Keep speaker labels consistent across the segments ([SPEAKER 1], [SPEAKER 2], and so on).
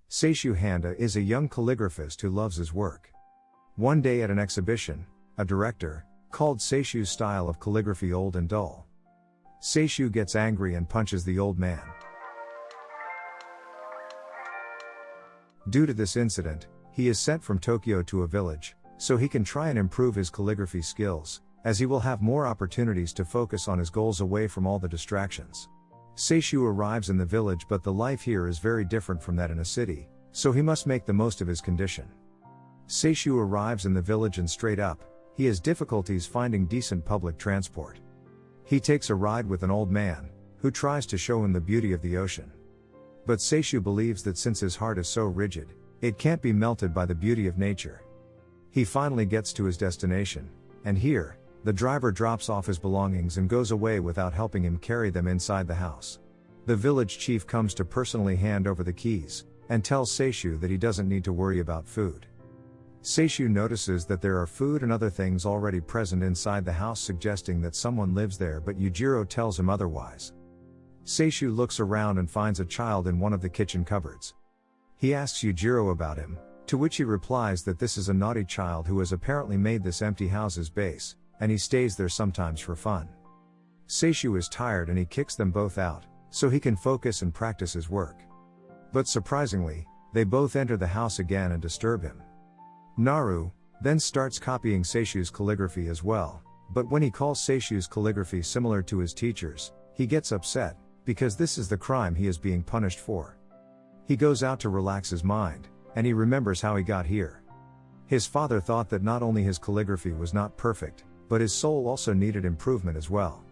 [SPEAKER 1] Seishu Handa is a young calligraphist who loves his work. One day at an exhibition, a director called Seishu's style of calligraphy old and dull. Seishu gets angry and punches the old man. Due to this incident, he is sent from Tokyo to a village, so he can try and improve his calligraphy skills, as he will have more opportunities to focus on his goals away from all the distractions. Seishu arrives in the village, but the life here is very different from that in a city, so he must make the most of his condition. Seishu arrives in the village and straight up, he has difficulties finding decent public transport. He takes a ride with an old man, who tries to show him the beauty of the ocean. But Seishu believes that since his heart is so rigid, it can't be melted by the beauty of nature. He finally gets to his destination, and here, the driver drops off his belongings and goes away without helping him carry them inside the house. The village chief comes to personally hand over the keys, and tells Seishu that he doesn't need to worry about food. Seishu notices that there are food and other things already present inside the house, suggesting that someone lives there, but Yujiro tells him otherwise. Seishu looks around and finds a child in one of the kitchen cupboards. He asks Yujiro about him, to which he replies that this is a naughty child who has apparently made this empty house his base, and he stays there sometimes for fun. Seishu is tired and he kicks them both out, so he can focus and practice his work. But surprisingly, they both enter the house again and disturb him. Naru then starts copying Seishu's calligraphy as well, but when he calls Seishu's calligraphy similar to his teacher's, he gets upset, because this is the crime he is being punished for. He goes out to relax his mind, and he remembers how he got here. His father thought that not only his calligraphy was not perfect, but his soul also needed improvement as well.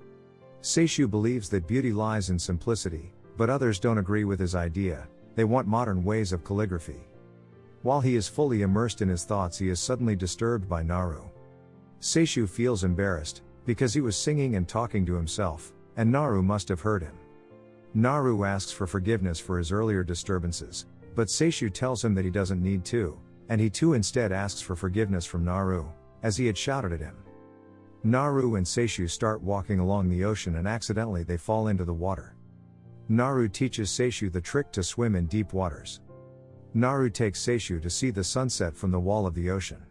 [SPEAKER 1] Seishu believes that beauty lies in simplicity, but others don't agree with his idea, they want modern ways of calligraphy. While he is fully immersed in his thoughts, he is suddenly disturbed by Naru. Seishu feels embarrassed, because he was singing and talking to himself, and Naru must have heard him. Naru asks for forgiveness for his earlier disturbances, but Seishu tells him that he doesn't need to, and he too instead asks for forgiveness from Naru, as he had shouted at him. Naru and Seishu start walking along the ocean and accidentally they fall into the water. Naru teaches Seishu the trick to swim in deep waters. Naru takes Seishu to see the sunset from the wall of the ocean.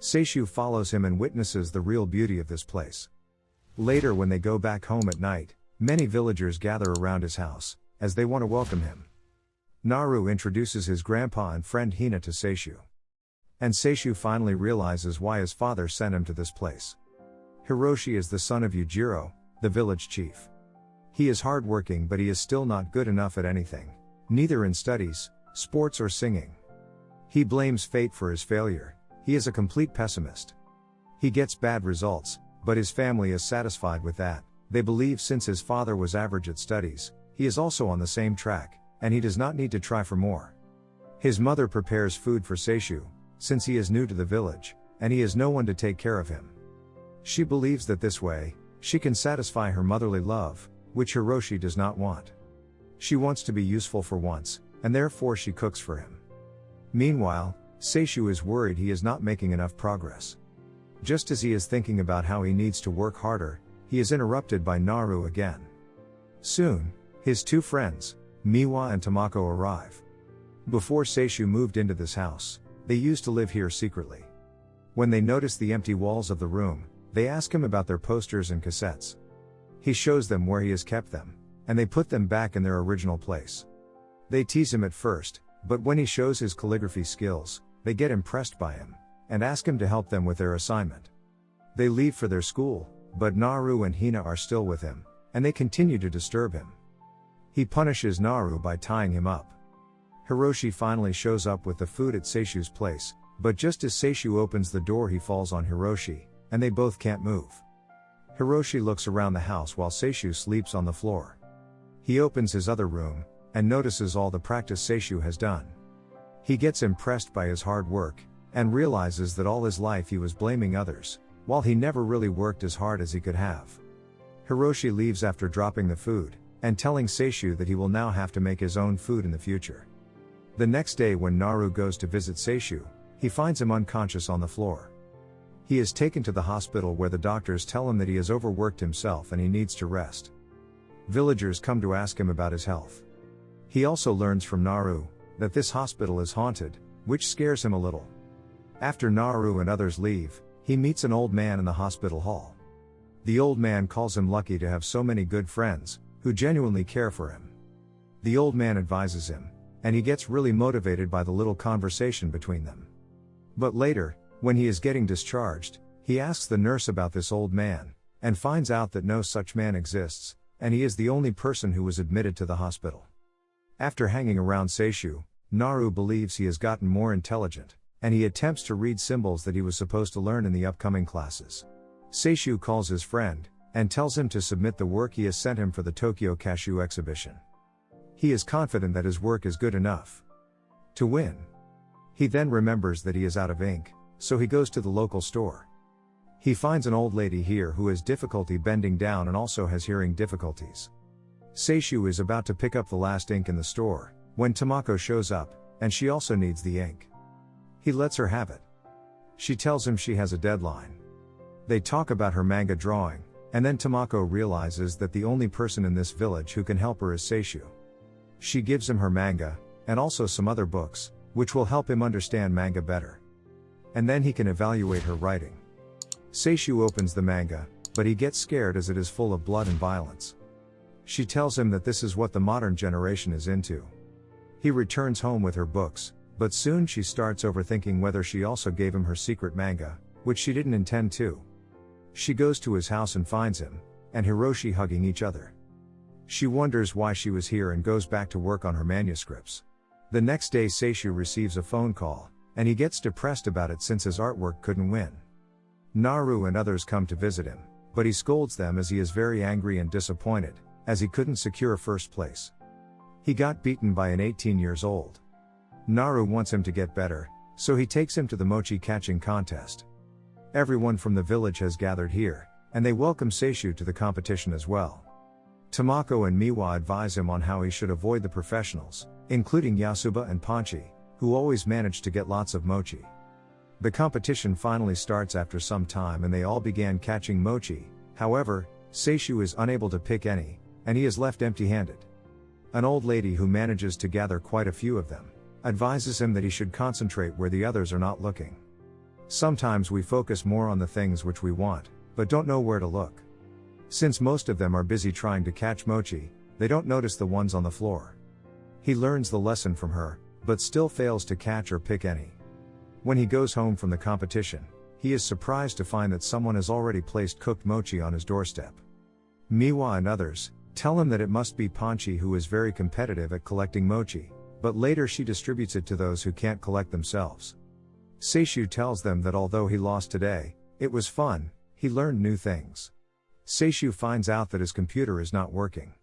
[SPEAKER 1] Seishu follows him and witnesses the real beauty of this place. Later, when they go back home at night, many villagers gather around his house, as they want to welcome him. Naru introduces his grandpa and friend Hina to Seishu. And Seishu finally realizes why his father sent him to this place. Hiroshi is the son of Yujiro, the village chief. He is hardworking, but he is still not good enough at anything, neither in studies, sports or singing. He blames fate for his failure. He is a complete pessimist. He gets bad results, but his family is satisfied with that. They believe since his father was average at studies, he is also on the same track, and he does not need to try for more. His mother prepares food for Seishu, since he is new to the village, and he has no one to take care of him. She believes that this way, she can satisfy her motherly love, which Hiroshi does not want. She wants to be useful for once, and therefore she cooks for him. Meanwhile, Seishu is worried he is not making enough progress. Just as he is thinking about how he needs to work harder, he is interrupted by Naru again. Soon, his two friends, Miwa and Tamako, arrive. Before Seishu moved into this house, they used to live here secretly. When they notice the empty walls of the room, they ask him about their posters and cassettes. He shows them where he has kept them, and they put them back in their original place. They tease him at first, but when he shows his calligraphy skills, they get impressed by him, and ask him to help them with their assignment. They leave for their school, but Naru and Hina are still with him, and they continue to disturb him. He punishes Naru by tying him up. Hiroshi finally shows up with the food at Seishu's place, but just as Seishu opens the door he falls on Hiroshi, and they both can't move. Hiroshi looks around the house while Seishu sleeps on the floor. He opens his other room, and notices all the practice Seishu has done. He gets impressed by his hard work, and realizes that all his life he was blaming others, while he never really worked as hard as he could have. Hiroshi leaves after dropping the food, and telling Seishu that he will now have to make his own food in the future. The next day when Naru goes to visit Seishu, he finds him unconscious on the floor. He is taken to the hospital where the doctors tell him that he has overworked himself and he needs to rest. Villagers come to ask him about his health. He also learns from Naru that this hospital is haunted, which scares him a little. After Naru and others leave, he meets an old man in the hospital hall. The old man calls him lucky to have so many good friends, who genuinely care for him. The old man advises him, and he gets really motivated by the little conversation between them. But later, when he is getting discharged, he asks the nurse about this old man, and finds out that no such man exists, and he is the only person who was admitted to the hospital. After hanging around Seishu, Naru believes he has gotten more intelligent, and he attempts to read symbols that he was supposed to learn in the upcoming classes. Seishu calls his friend, and tells him to submit the work he has sent him for the Tokyo Cashew exhibition. He is confident that his work is good enough to win. He then remembers that he is out of ink, so he goes to the local store. He finds an old lady here who has difficulty bending down and also has hearing difficulties. Seishu is about to pick up the last ink in the store, when Tamako shows up, and she also needs the ink. He lets her have it. She tells him she has a deadline. They talk about her manga drawing, and then Tamako realizes that the only person in this village who can help her is Seishu. She gives him her manga, and also some other books, which will help him understand manga better. And then he can evaluate her writing. Seishu opens the manga, but he gets scared as it is full of blood and violence. She tells him that this is what the modern generation is into. He returns home with her books, but soon she starts overthinking whether she also gave him her secret manga, which she didn't intend to. She goes to his house and finds him, and Hiroshi hugging each other. She wonders why she was here and goes back to work on her manuscripts. The next day Seishu receives a phone call, and he gets depressed about it since his artwork couldn't win. Naru and others come to visit him, but he scolds them as he is very angry and disappointed, as he couldn't secure first place. He got beaten by an 18-year-old. Naru wants him to get better, so he takes him to the mochi catching contest. Everyone from the village has gathered here, and they welcome Seishu to the competition as well. Tamako and Miwa advise him on how he should avoid the professionals, including Yasuba and Panchi, who always manage to get lots of mochi. The competition finally starts after some time and they all began catching mochi. However, Seishu is unable to pick any, and he is left empty-handed. An old lady who manages to gather quite a few of them advises him that he should concentrate where the others are not looking. Sometimes we focus more on the things which we want, but don't know where to look. Since most of them are busy trying to catch mochi, they don't notice the ones on the floor. He learns the lesson from her, but still fails to catch or pick any. When he goes home from the competition, he is surprised to find that someone has already placed cooked mochi on his doorstep. Miwa and others tell him that it must be Panchi, who is very competitive at collecting mochi, but later she distributes it to those who can't collect themselves. Seishu tells them that although he lost today, it was fun, he learned new things. Seishu finds out that his computer is not working.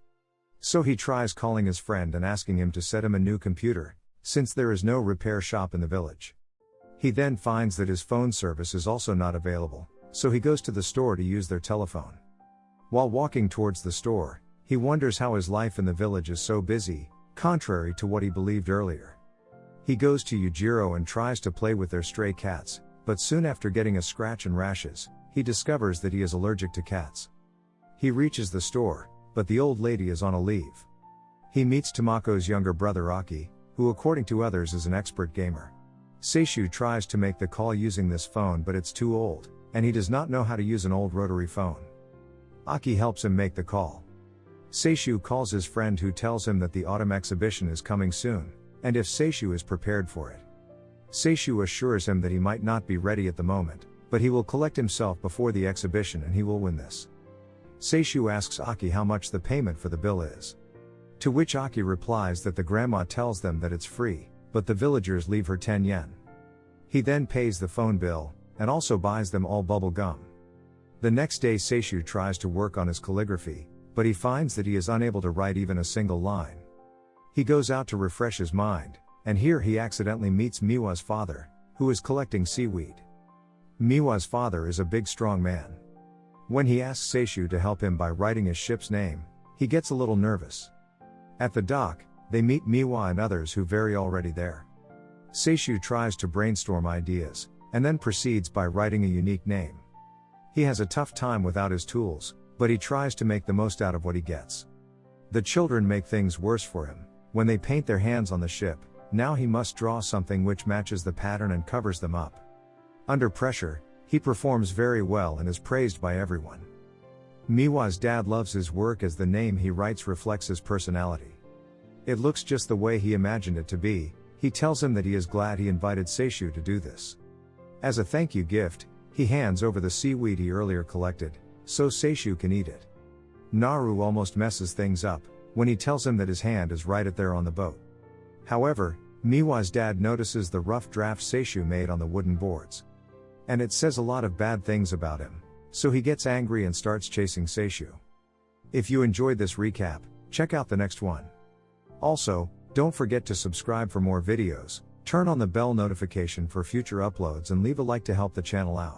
[SPEAKER 1] So he tries calling his friend and asking him to set him a new computer, since there is no repair shop in the village. He then finds that his phone service is also not available, so he goes to the store to use their telephone. While walking towards the store, he wonders how his life in the village is so busy, contrary to what he believed earlier. He goes to Yujiro and tries to play with their stray cats, but soon after getting a scratch and rashes, he discovers that he is allergic to cats. He reaches the store, but the old lady is on a leave. He meets Tamako's younger brother Aki, who according to others is an expert gamer. Seishu tries to make the call using this phone, but it's too old, and he does not know how to use an old rotary phone. Aki helps him make the call. Seishu calls his friend, who tells him that the autumn exhibition is coming soon, and if Seishu is prepared for it. Seishu assures him that he might not be ready at the moment, but he will collect himself before the exhibition and he will win this. Seishu asks Aki how much the payment for the bill is. To which Aki replies that the grandma tells them that it's free, but the villagers leave her 10 yen. He then pays the phone bill, and also buys them all bubble gum. The next day Seishu tries to work on his calligraphy, but he finds that he is unable to write even a single line. He goes out to refresh his mind, and here he accidentally meets Miwa's father, who is collecting seaweed. Miwa's father is a big strong man. When he asks Seishu to help him by writing his ship's name, he gets a little nervous. At the dock, they meet Miwa and others who very already there. Seishu tries to brainstorm ideas, and then proceeds by writing a unique name. He has a tough time without his tools, but he tries to make the most out of what he gets. The children make things worse for him. When they paint their hands on the ship, now he must draw something which matches the pattern and covers them up. Under pressure, he performs very well and is praised by everyone. Miwa's dad loves his work as the name he writes reflects his personality. It looks just the way he imagined it to be. He tells him that he is glad he invited Seishu to do this. As a thank you gift, he hands over the seaweed he earlier collected, so Seishu can eat it. Naru almost messes things up when he tells him that his hand is right there on the boat. However, Miwa's dad notices the rough draft Seishu made on the wooden boards. And it says a lot of bad things about him, so he gets angry and starts chasing Seishu. If you enjoyed this recap, check out the next one. Also, don't forget to subscribe for more videos, turn on the bell notification for future uploads and leave a like to help the channel out.